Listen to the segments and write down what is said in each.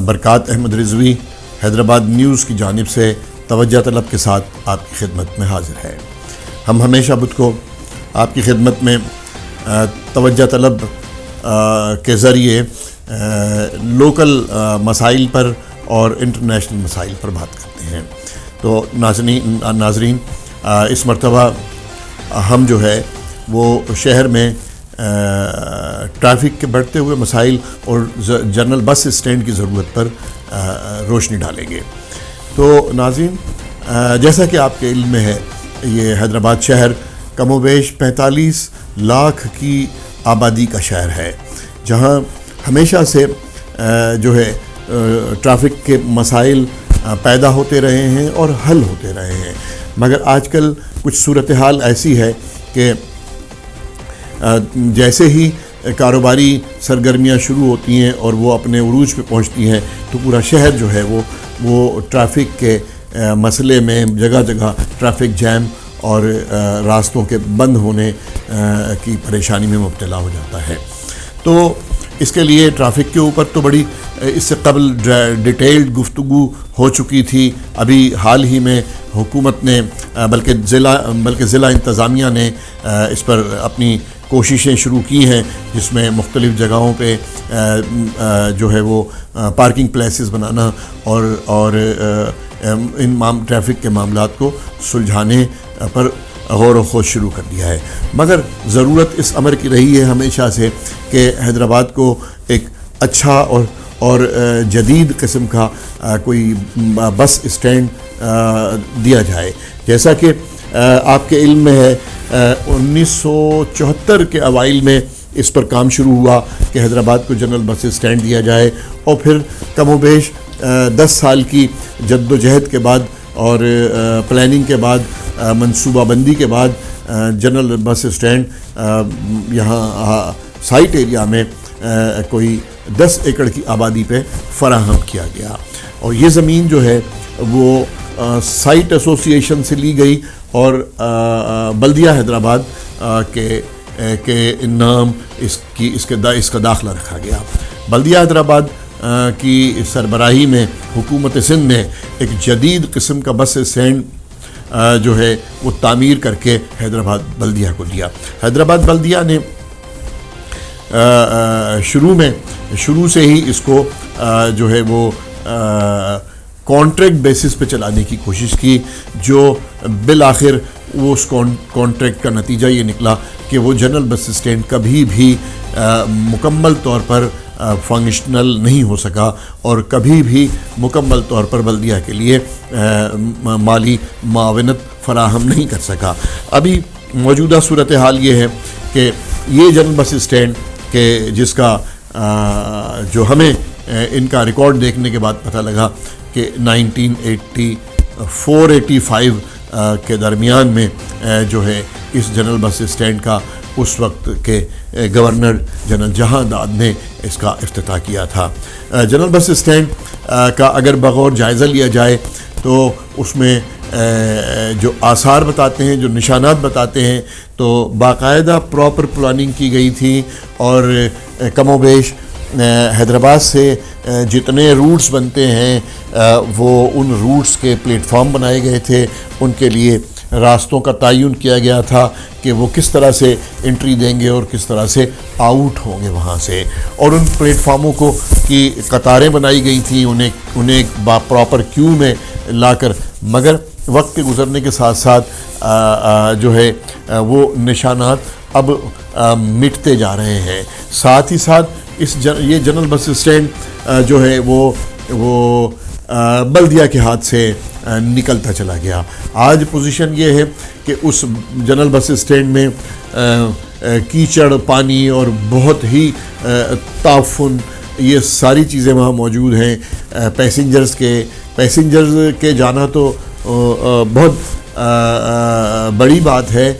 برکات احمد رضوی حیدرآباد نیوز کی جانب سے توجہ طلب کے ساتھ آپ کی خدمت میں حاضر ہے۔ ہم ہمیشہ بدھ کو آپ کی خدمت میں توجہ طلب کے ذریعے لوکل مسائل پر اور انٹرنیشنل مسائل پر بات کرتے ہیں۔ تو ناظرین اس مرتبہ ہم جو ہے وہ شہر میں ٹریفک کے بڑھتے ہوئے مسائل اور جنرل بس اسٹینڈ کی ضرورت پر روشنی ڈالیں گے۔ تو ناظرین، جیسا کہ آپ کے علم میں ہے، یہ حیدرآباد شہر کم و بیش 45 لاکھ کی آبادی کا شہر ہے، جہاں ہمیشہ سے جو ہے ٹریفک کے مسائل پیدا ہوتے رہے ہیں اور حل ہوتے رہے ہیں، مگر آج کل کچھ صورتحال ایسی ہے کہ جیسے ہی کاروباری سرگرمیاں شروع ہوتی ہیں اور وہ اپنے عروج پہ پہنچتی ہیں تو پورا شہر جو ہے وہ ٹریفک کے مسئلے میں جگہ جگہ ٹریفک جیم اور راستوں کے بند ہونے کی پریشانی میں مبتلا ہو جاتا ہے۔ تو اس کے لیے ٹریفک کے اوپر تو بڑی اس سے قبل ڈیٹیلڈ گفتگو ہو چکی تھی۔ ابھی حال ہی میں حکومت نے بلکہ ضلع انتظامیہ نے اس پر اپنی کوششیں شروع کی ہیں، جس میں مختلف جگہوں پہ جو ہے وہ پارکنگ پلیسز بنانا اور ان ٹریفک کے معاملات کو سلجھانے پر غور و خوض شروع کر دیا ہے۔ مگر ضرورت اس امر کی رہی ہے ہمیشہ سے کہ حیدرآباد کو ایک اچھا اور جدید قسم کا کوئی بس اسٹینڈ دیا جائے۔ جیسا کہ آپ کے علم میں ہے، 1974 کے اوائل میں اس پر کام شروع ہوا کہ حیدرآباد کو جنرل بس اسٹینڈ دیا جائے، اور پھر کم و بیش 10 سال کی جد و جہد کے بعد اور پلاننگ کے بعد، منصوبہ بندی کے بعد جنرل بس اسٹینڈ یہاں سائٹ ایریا میں کوئی 10 ایکڑ کی آبادی پہ فراہم کیا گیا، اور یہ زمین جو ہے وہ سائٹ ایسوسی ایشن سے لی گئی اور بلدیہ حیدرآباد کے نام اس کا داخلہ رکھا گیا۔ بلدیہ حیدرآباد کی سربراہی میں حکومت سندھ نے ایک جدید قسم کا بس اسٹینڈ جو ہے وہ تعمیر کر کے حیدرآباد بلدیہ کو دیا۔ حیدرآباد بلدیہ نے شروع سے ہی اس کو جو ہے وہ کانٹریکٹ بیسس پہ چلانے کی کوشش کی، جو بالآخر وہ اس کانٹریکٹ کا نتیجہ یہ نکلا کہ وہ جنرل بس اسٹینڈ کبھی بھی مکمل طور پر فنکشنل نہیں ہو سکا اور کبھی بھی مکمل طور پر بلدیہ کے لیے مالی معاونت فراہم نہیں کر سکا۔ ابھی موجودہ صورتحال یہ ہے کہ یہ جنرل بس اسٹینڈ کہ جس کا جو ہمیں ان کا ریکارڈ دیکھنے کے بعد پتہ لگا کہ 1984-85 کے درمیان میں جو ہے اس جنرل بس اسٹینڈ کا اس وقت کے گورنر جنرل جہاں داد نے اس کا افتتاح کیا تھا۔ جنرل بس اسٹینڈ کا اگر بغور جائزہ لیا جائے تو اس میں جو آثار بتاتے ہیں، جو نشانات بتاتے ہیں، تو باقاعدہ پراپر پلاننگ کی گئی تھی، اور کم و بیش حیدرآباد سے جتنے روٹس بنتے ہیں وہ ان روٹس کے پلیٹ فارم بنائے گئے تھے، ان کے لیے راستوں کا تعین کیا گیا تھا کہ وہ کس طرح سے انٹری دیں گے اور کس طرح سے آؤٹ ہوں گے وہاں سے، اور ان پلیٹ فارموں کی قطاریں بنائی گئی تھیں انہیں ایک پراپر کیو میں لا کر، مگر وقت کے گزرنے کے ساتھ ساتھ جو ہے وہ نشانات اب مٹتے جا رہے ہیں۔ ساتھ ہی ساتھ یہ جنرل بس اسٹینڈ جو ہے وہ بلدیہ کے ہاتھ سے نکلتا چلا گیا۔ آج پوزیشن یہ ہے کہ اس جنرل بس اسٹینڈ میں کیچڑ، پانی اور بہت ہی تعفن، یہ ساری چیزیں وہاں موجود ہیں۔ پیسنجرز کے جانا تو بہت بڑی بات ہے،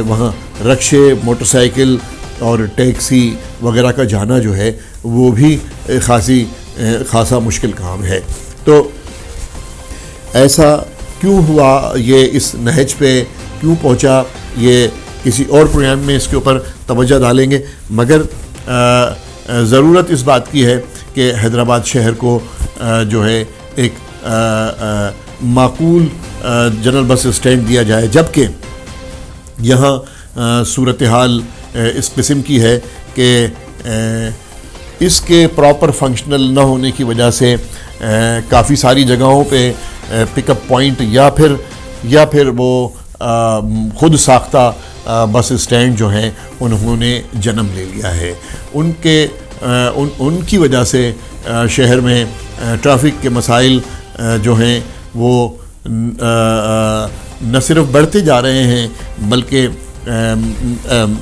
وہاں رکشے، موٹر سائیکل اور ٹیکسی وغیرہ کا جانا جو ہے وہ بھی خاصا مشکل کام ہے۔ تو ایسا کیوں ہوا، یہ اس نہج پہ کیوں پہنچا، یہ کسی اور پروگرام میں اس کے اوپر توجہ ڈالیں گے، مگر ضرورت اس بات کی ہے کہ حیدرآباد شہر کو جو ہے ایک معقول جنرل بس اسٹینڈ دیا جائے، جبکہ یہاں صورتحال اس قسم کی ہے کہ اس کے پراپر فنکشنل نہ ہونے کی وجہ سے کافی ساری جگہوں پہ پک اپ پوائنٹ یا پھر وہ خود ساختہ بس اسٹینڈ جو ہیں انہوں نے جنم لے لیا ہے. ان کی وجہ سے شہر میں ٹریفک کے مسائل جو ہیں وہ نہ صرف بڑھتے جا رہے ہیں بلکہ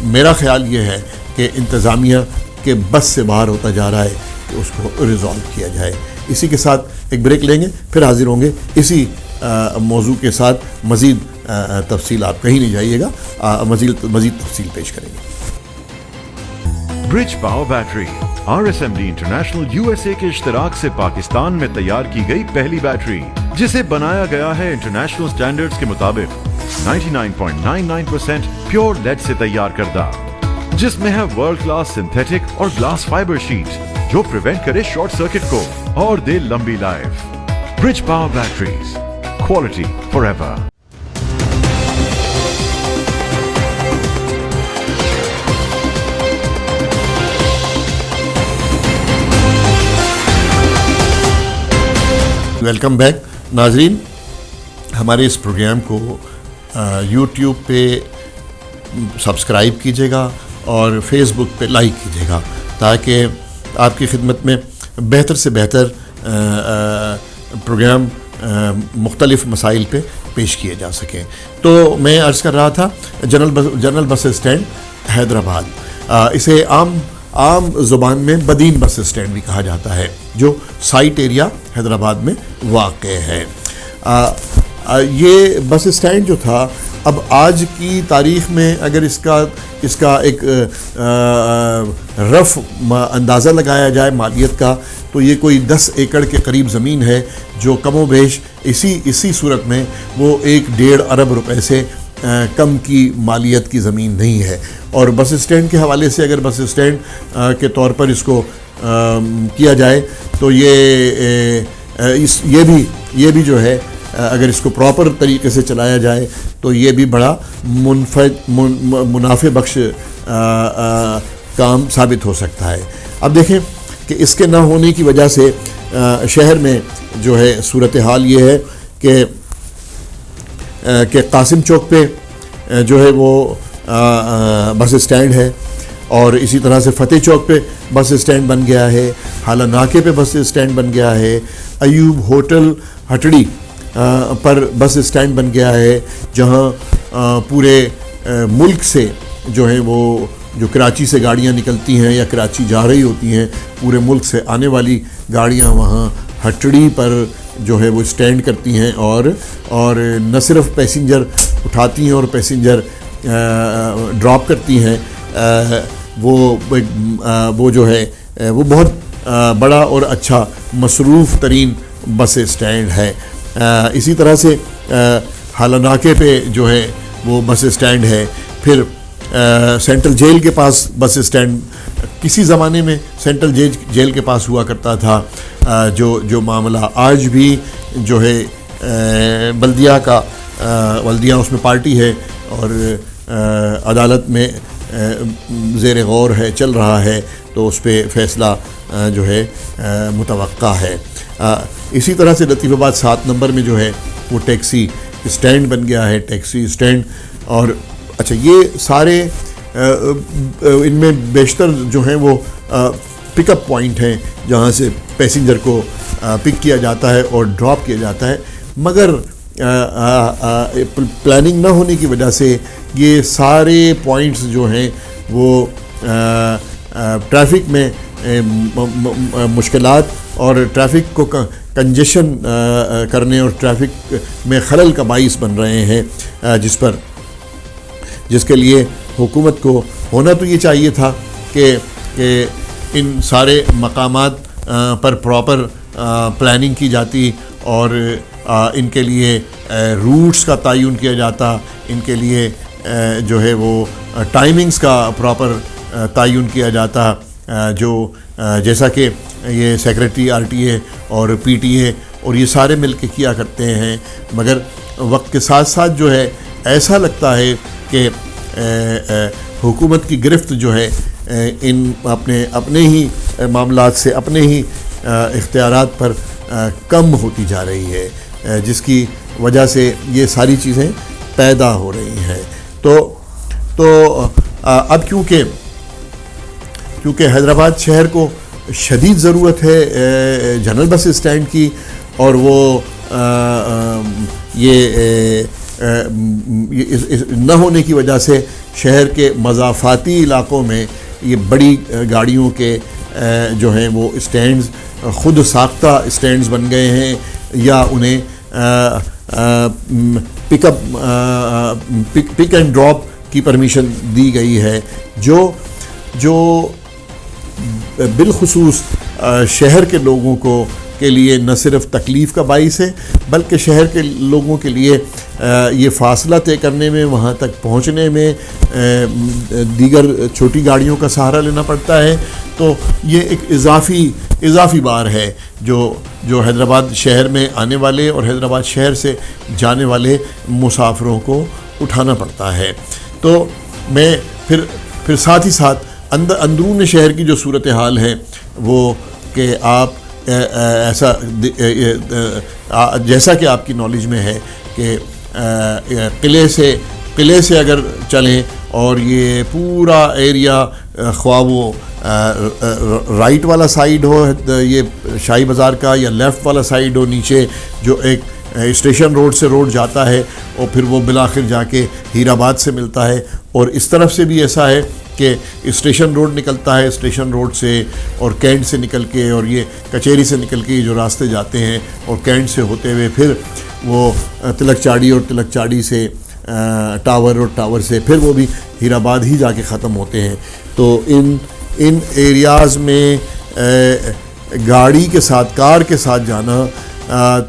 میرا خیال یہ ہے کہ انتظامیہ کے بس سے باہر ہوتا جا رہا ہے کہ اس کو ریزالو کیا جائے. اسی کے ساتھ ایک بریک لیں گے، پھر حاضر ہوں گے اسی موضوع کے ساتھ. مزید تفصیل آپ کہیں نہیں جائیے گا، مزید تفصیل پیش کریں گے. برج power battery RSMD international USA کے اشتراک سے پاکستان میں تیار کی گئی پہلی بیٹری، جسے بنایا گیا ہے انٹرنیشنل سٹینڈرڈز کے مطابق 99.99% پیور لیڈ سے تیار کردہ، جس میں ہے ورلڈ کلاس سنتھیٹک اور گلاس فائبر شیٹ جو پریونٹ کرے شارٹ سرکٹ کو اور دے لمبی life. Bridge power batteries, quality for ever. Welcome back ناظرین. ہمارے اس پروگرام کو یوٹیوب پہ سبسکرائب کیجیے گا اور فیس بک پہ لائک کیجیے گا تاکہ آپ کی خدمت میں بہتر سے بہتر پروگرام مختلف مسائل پہ پیش کیے جا سکیں. تو میں عرض کر رہا تھا جنرل بس اسٹینڈ حیدرآباد، اسے عام زبان میں بدین بس اسٹینڈ بھی کہا جاتا ہے، جو سائٹ ایریا حیدرآباد میں واقع ہے. یہ بس اسٹینڈ جو تھا، اب آج کی تاریخ میں اگر اس کا ایک رف اندازہ لگایا جائے مالیت کا، تو یہ کوئی 10 ایکڑ کے قریب زمین ہے، جو کم و بیش اسی صورت میں وہ 1.5 ارب روپے سے کم کی مالیت کی زمین نہیں ہے. اور بس اسٹینڈ کے حوالے سے اگر بس اسٹینڈ کے طور پر اس کو کیا جائے تو یہ بھی جو ہے اگر اس کو پراپر طریقے سے چلایا جائے تو یہ بھی بڑا منافع بخش کام ثابت ہو سکتا ہے. اب دیکھیں کہ اس کے نہ ہونے کی وجہ سے شہر میں جو ہے صورتحال یہ ہے کہ قاسم چوک پہ جو ہے وہ بس اسٹینڈ ہے، اور اسی طرح سے فتح چوک پہ بس اسٹینڈ بن گیا ہے، حالہ ناکے پہ بس اسٹینڈ بن گیا ہے، ایوب ہوٹل ہٹڑی پر بس اسٹینڈ بن گیا ہے، جہاں پورے ملک سے جو ہے وہ جو کراچی سے گاڑیاں نکلتی ہیں یا کراچی جا رہی ہوتی ہیں، پورے ملک سے آنے والی گاڑیاں وہاں ہٹڑی پر جو ہے وہ اسٹینڈ کرتی ہیں اور نہ صرف پیسنجر اٹھاتی ہیں اور پیسنجر ڈراپ کرتی ہیں، وہ جو ہے وہ بہت بڑا اور اچھا مصروف ترین بس اسٹینڈ ہے. اسی طرح سے حالہ ناکے پہ جو ہے وہ بس اسٹینڈ ہے. پھر سینٹرل جیل کے پاس بس اسٹینڈ کسی زمانے میں سینٹرل جیل کے پاس ہوا کرتا تھا، جو معاملہ آج بھی جو ہے بلدیہ اس میں پارٹی ہے اور عدالت میں زیر غور ہے، چل رہا ہے، تو اس پہ فیصلہ جو ہے متوقع ہے. اسی طرح سے لطیف آباد 7 نمبر میں جو ہے وہ ٹیکسی اسٹینڈ بن گیا ہے، ٹیکسی اسٹینڈ. اور اچھا یہ سارے ان میں بیشتر جو ہیں وہ پک اپ پوائنٹ ہیں جہاں سے پیسنجر کو پک کیا جاتا ہے اور ڈراپ کیا جاتا ہے، مگر پلاننگ نہ ہونے کی وجہ سے یہ سارے پوائنٹس جو ہیں وہ ٹریفک میں مشکلات اور ٹریفک کو کنجیشن کرنے اور ٹریفک میں خلل کا باعث بن رہے ہیں، جس کے لیے حکومت کو ہونا تو یہ چاہیے تھا کہ ان سارے مقامات پر پراپر پلاننگ کی جاتی اور ان کے لیے روٹس کا تعین کیا جاتا، ان کے لیے جو ہے وہ ٹائمنگز کا پراپر تعین کیا جاتا، جو جیسا کہ یہ سیکریٹری RTA اور PTA اور یہ سارے مل کے کیا کرتے ہیں، مگر وقت کے ساتھ ساتھ جو ہے ایسا لگتا ہے کہ حکومت کی گرفت جو ہے ان اپنے ہی معاملات سے، اپنے ہی اختیارات پر کم ہوتی جا رہی ہے، جس کی وجہ سے یہ ساری چیزیں پیدا ہو رہی ہیں۔ تو اب کیونکہ حیدرآباد شہر کو شدید ضرورت ہے جنرل بس اسٹینڈ کی، اور وہ یہ نہ ہونے کی وجہ سے شہر کے مضافاتی علاقوں میں یہ بڑی گاڑیوں کے جو ہیں وہ اسٹینڈز خود ساختہ اسٹینڈز بن گئے ہیں، یا انہیں پک اینڈ ڈراپ کی پرمیشن دی گئی ہے، جو بالخصوص شہر کے لوگوں کے لیے نہ صرف تکلیف کا باعث ہے، بلکہ شہر کے لوگوں کے لیے یہ فاصلہ طے کرنے میں، وہاں تک پہنچنے میں دیگر چھوٹی گاڑیوں کا سہارا لینا پڑتا ہے۔ تو یہ ایک اضافی بار ہے جو حیدرآباد شہر میں آنے والے اور حیدرآباد شہر سے جانے والے مسافروں کو اٹھانا پڑتا ہے۔ تو میں پھر ساتھ ہی ساتھ اندرون شہر کی جو صورتحال ہے وہ کہ آپ ایسا جیسا کہ آپ کی نالج میں ہے کہ قلعے سے اگر چلیں اور یہ پورا ایریا، خواہ وہ رائٹ والا سائیڈ ہو یہ شاہی بازار کا، یا لیفٹ والا سائیڈ ہو نیچے جو ایک اسٹیشن روڈ سے روڈ جاتا ہے اور پھر وہ بالآخر جا کے ہیر آباد سے ملتا ہے، اور اس طرف سے بھی ایسا ہے کہ اسٹیشن روڈ نکلتا ہے، اسٹیشن روڈ سے اور کینٹ سے نکل کے اور یہ کچہری سے نکل کے جو راستے جاتے ہیں، اور کینٹ سے ہوتے ہوئے پھر وہ تلک چاڑی، اور تلک چاڑی سے ٹاور، اور ٹاور سے پھر وہ بھی ہیر آباد ہی جا کے ختم ہوتے ہیں۔ تو ان ایریاز میں گاڑی کے ساتھ، کار کے ساتھ جانا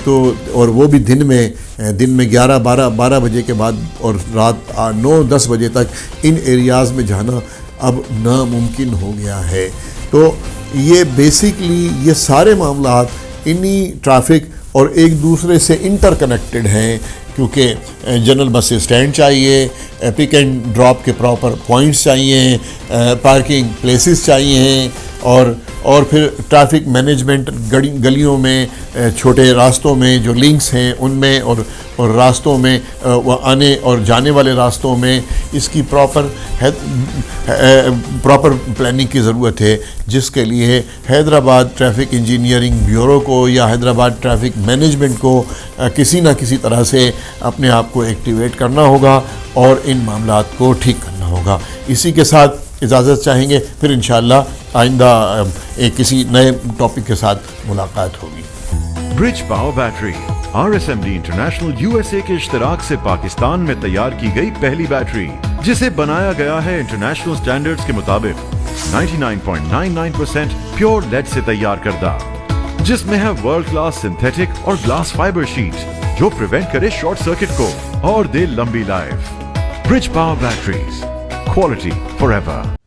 تو، اور وہ بھی دن میں 11-12 بجے کے بعد اور رات 9-10 بجے تک ان ایریاز میں جانا اب ناممکن ہو گیا ہے۔ تو یہ بیسکلی یہ سارے معاملات انہی ٹریفک اور ایک دوسرے سے انٹر کنیکٹڈ ہیں، کیونکہ جنرل بس اسٹینڈ چاہیے، پک اینڈ ڈراپ کے پراپر پوائنٹس چاہیے، پارکنگ پلیسز چاہیے ہیں، اور پھر ٹریفک مینجمنٹ گلیوں میں، چھوٹے راستوں میں جو لنکس ہیں ان میں، اور راستوں میں آنے اور جانے والے راستوں میں اس کی پراپر پلاننگ کی ضرورت ہے، جس کے لیے حیدرآباد ٹریفک انجینئرنگ بیورو کو یا حیدرآباد ٹریفک مینجمنٹ کو کسی نہ کسی طرح سے اپنے آپ کو ایکٹیویٹ کرنا ہوگا اور ان معاملات کو ٹھیک کرنا ہوگا۔ اسی کے ساتھ اجازت چاہیں گے، پھر انشاءاللہ آئندہ ایک کسی نئے ٹاپک کے ساتھ ملاقات ہوگی۔ برج power battery RSMD international USA کے اشتراک سے پاکستان میں تیار کی گئی پہلی بیٹری، جسے بنایا گیا ہے انٹرنیشنل سٹینڈرڈز کے مطابق 99.99% پیور لیڈ سے تیار کردہ، جس میں ہے ورلڈ کلاس سنتھیٹک اور گلاس فائبر شیٹ جو پریونٹ کرے شارٹ سرکٹ کو اور دے لمبی life. Bridge power batteries, quality for ever.